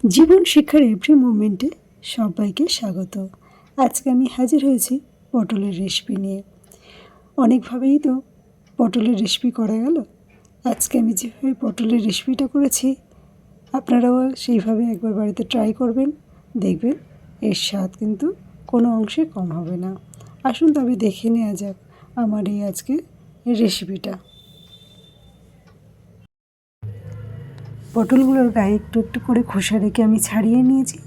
জীবন শিক্ষার এভরি মোমেন্টে সবাইকে স্বাগত। আজকে আমি হাজির হয়েছি পটলের রেসিপি নিয়ে। অনেকভাবেই তো পটলের রেসিপি করা গেল। আজকে আমি যেভাবে পটলের রেসিপিটা করেছি আপনারাও সেইভাবে একবার বাড়িতে ট্রাই করবেন, দেখবেন এর স্বাদ কিন্তু কোনো অংশে কম হবে না। আসুন তবে দেখে নেওয়া যাক আমার এই আজকে রেসিপিটা। পটলগুলোর গায়ে একটু একটু করে খোসা রেখে আমি ছাড়িয়ে নিয়েছি।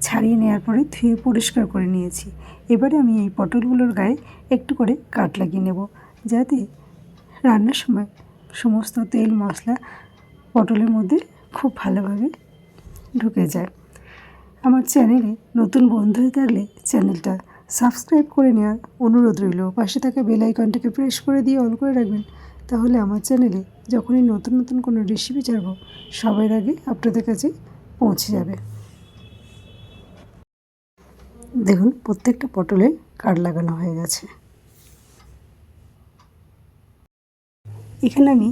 ছাড়িয়ে নেওয়ার পরে ধুয়ে পরিষ্কার করে নিয়েছি। এবারে আমি এই পটলগুলোর গায়ে একটু করে কাট লাগিয়ে নেব, যাতে রান্নার সময় সমস্ত তেল মশলা পটলের মধ্যে খুব ভালোভাবে ঢুকে যায়। আমার চ্যানেলে নতুন বন্ধু হয়ে থাকলে চ্যানেলটা সাবস্ক্রাইব করে নেওয়ার অনুরোধ রইল। পাশে থাকা বেল আইকনটাকে প্রেস করে দিয়ে অল করে রাখবেন, তাহলে আমার চ্যানেলে যখনই নতুন নতুন কোনো রেসিপি ছাড়ব সবার আগে আপনাদের কাছে পৌঁছে যাবে। দেখুন প্রত্যেকটা পটলে কাট লাগানো হয়ে গেছে। এখানে আমি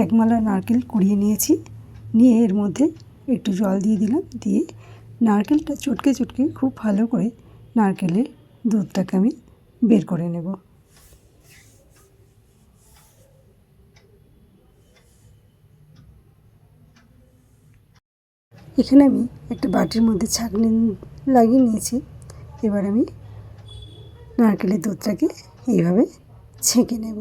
এক মালা নারকেল কুড়িয়ে নিয়েছি, নিয়ে এর মধ্যে একটু জল দিয়ে দিলাম। দিয়ে নারকেলটা চটকে চটকে খুব ভালো করে নারকেলের দুধটাকে আমি বের করে নেব। এখানে আমি একটা বাটির মধ্যে ছাঁকনি লাগিয়ে নিয়েছি। এবার আমি নারকেলের দুধটাকে এইভাবে ছেঁকে নেব।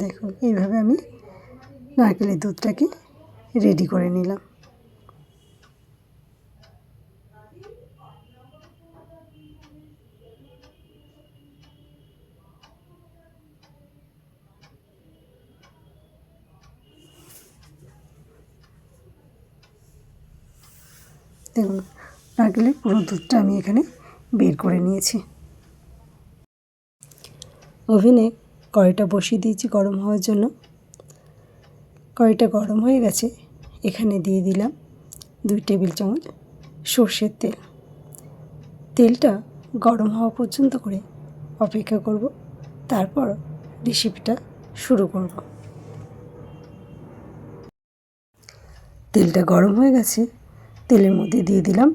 দেখুন এইভাবে আমি নারকেলের দুধটাকে রেডি করে নিলাম। দেখুন নারকেলের পুরো দুধটা আমি এখানে বের করে নিয়েছি। ওভেনে কড়াইটা বসিয়ে দিয়েছি গরম হওয়ার জন্য। কড়াইটা গরম হয়ে গেছে। এখানে দিয়ে দিলাম 2 টেবিল চামচ সর্ষের তেল। তেলটা গরম হওয়া পর্যন্ত করে অপেক্ষা করব, তারপর রেসিপিটা শুরু করব। তেলটা গরম হয়ে গেছে। তেলের মধ্যে দিয়ে দিলাম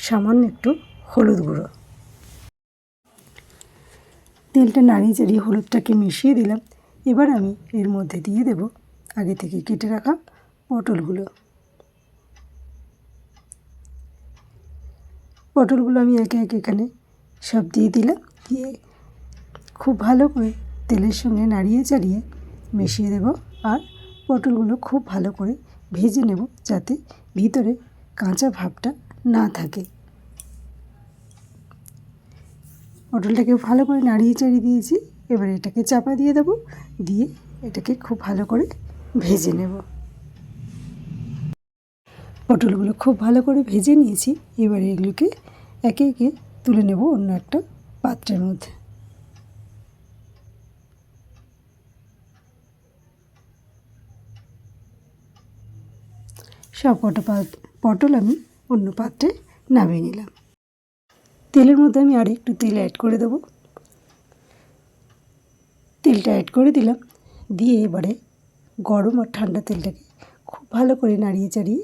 সামান্য একটু হলুদ গুঁড়ো। তেলটা নাড়িয়ে চাড়িয়ে হলুদটাকে মিশিয়ে দিলাম। এবার আমি এর মধ্যে দিয়ে দেব আগে থেকে কেটে রাখা পটলগুলো। পটলগুলো আমি একে একে এখানে সব দিয়ে দিলাম। দিয়ে খুব ভালো করে তেলের সঙ্গে নাড়িয়ে চাড়িয়ে মিশিয়ে দেব। আর পটলগুলো খুব ভালো করে ভেজে নেব, যাতে ভিতরে কাঁচা ভাবটা না থাকে। পটলটাকে ভালো করে নাড়িয়ে চাড়িয়ে দিয়েছি। এবার এটাকে চাপা দিয়ে দেবো, দিয়ে এটাকে খুব ভালো করে ভেজে নেব। পটলগুলো খুব ভালো করে ভেজে নিয়েছি। এবার এগুলোকে একে একে তুলে নেব অন্য একটা পাত্রের মধ্যে। সব পটল আমি অন্য পাত্রে নামিয়ে নিলাম। তেলের মধ্যে আমি আর একটু তেল অ্যাড করে দেবো। তেলটা অ্যাড করে দিলাম। দিয়ে এবারে গরম আর ঠান্ডা তেলটাকে খুব ভালো করে নাড়িয়ে চাড়িয়ে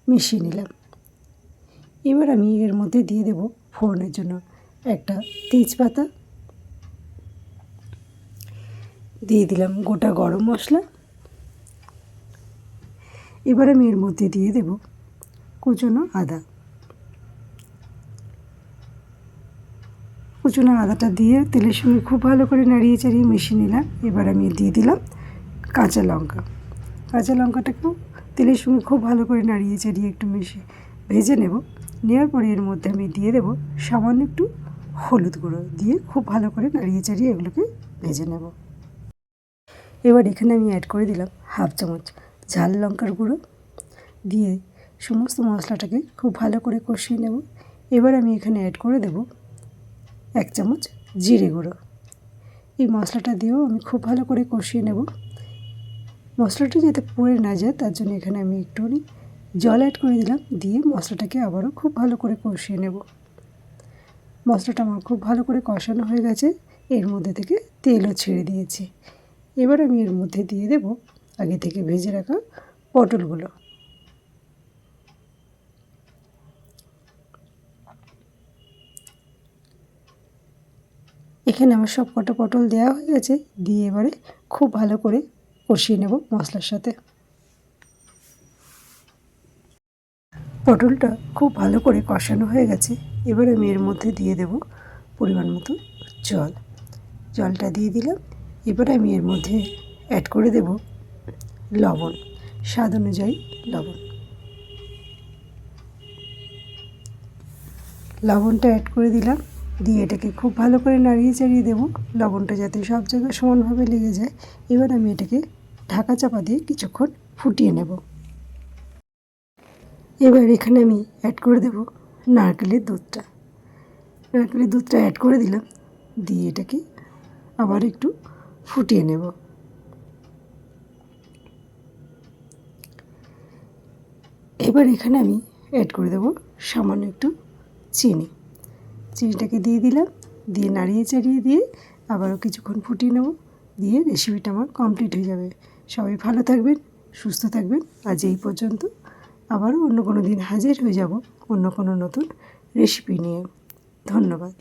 মিশিয়ে নিলাম। এবার আমি এর মধ্যে দিয়ে দেব ফোড়নের জন্য একটা তেজপাতা, দিয়ে দিলাম গোটা গরম মশলা। এবার আমি এর মধ্যে দিয়ে দেব কুচনো আদা। কুচনো আদাটা দিয়ে তেলের সঙ্গে খুব ভালো করে নাড়িয়ে চাড়িয়ে মিশিয়ে নিলাম। এবার আমি দিয়ে দিলাম কাঁচা লঙ্কা। কাঁচা লঙ্কাটাকেও তেলের সঙ্গে খুব ভালো করে নাড়িয়ে চাড়িয়ে একটু ভেজে নেব। নেওয়ার পরে এর মধ্যে আমি দিয়ে দেব সামান্য একটু হলুদ গুঁড়ো। দিয়ে খুব ভালো করে নাড়িয়ে চাড়িয়ে এগুলোকে ভেজে নেব। এবার এখানে আমি অ্যাড করে দিলাম হাফ চামচ ঝাল লঙ্কার গুঁড়ো। দিয়ে সমস্ত মশলাটাকে খুব ভালো করে কষিয়ে নেব। এবার আমি এখানে অ্যাড করে দেব 1 চামচ জিরে গুঁড়ো। এই মশলাটা দিয়েও আমি খুব ভালো করে কষিয়ে নেব। মশলাটা যাতে পুড়ে না যায় তার জন্য এখানে আমি একটুখানি জল অ্যাড করে দিলাম। দিয়ে মশলাটাকে আবারও খুব ভালো করে কষিয়ে নেব। মশলাটা আমার খুব ভালো করে কষানো হয়ে গেছে। এর মধ্যে থেকে তেলও ছেড়ে দিয়েছে। এবার আমি এর মধ্যে দিয়ে দেব আগে থেকে ভেজে রাখা পটলগুলো। এখানে আমার সব কটা পটল দেওয়া হয়ে গেছে, দিয়ে এবারে খুব ভালো করে কষিয়ে নেব মশলার সাথে। পটলটা খুব ভালো করে কষানো হয়ে গেছে, এবার আমি এর মধ্যে দিয়ে দেব পরিমাণ মতো জল। জলটা দিয়ে দিলাম। এবার আমি এর মধ্যে অ্যাড করে দেব লবণ, স্বাদ অনুযায়ী লবণ। লবণটা অ্যাড করে দিলাম, দিয়ে এটাকে খুব ভালো করে নাড়িয়ে চাড়িয়ে দেবো, লবণটা যাতে সব জায়গায় সমানভাবে লেগে যায়। এবার আমি এটাকে ঢাকা চাপা দিয়ে কিছুক্ষণ ফুটিয়ে নেব। এবার এখানে আমি অ্যাড করে দেব নারকেলের দুধটা। নারকেলের দুধটা অ্যাড করে দিলাম, দিয়ে এটাকে আবার একটু ফুটিয়ে নেব। এবার এখানে আমি অ্যাড করে দেব সামান্য একটু চিনি। চিনিটাকে দিয়ে দিলাম, দিয়ে নাড়িয়ে চাড়িয়ে দিয়ে আবারও কিছুক্ষণ ফুটিয়ে নেব, দিয়ে রেসিপিটা আমার কমপ্লিট হয়ে যাবে। সবাই ভালো থাকবেন, সুস্থ থাকবেন। আজ এই পর্যন্ত। আবারও অন্য কোনো দিন হাজির হয়ে যাব অন্য কোনো নতুন রেসিপি নিয়ে। ধন্যবাদ।